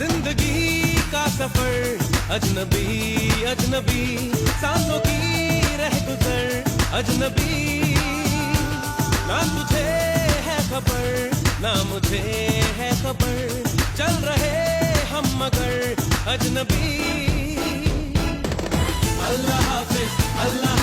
जिंदगी का सफर अजनबी अजनबी, सांसों की रह गुजर अजनबी। ना तुझे है खबर ना मुझे है खबर, चल रहे हम मगर अजनबी। अल्लाह हाफिज अल्लाह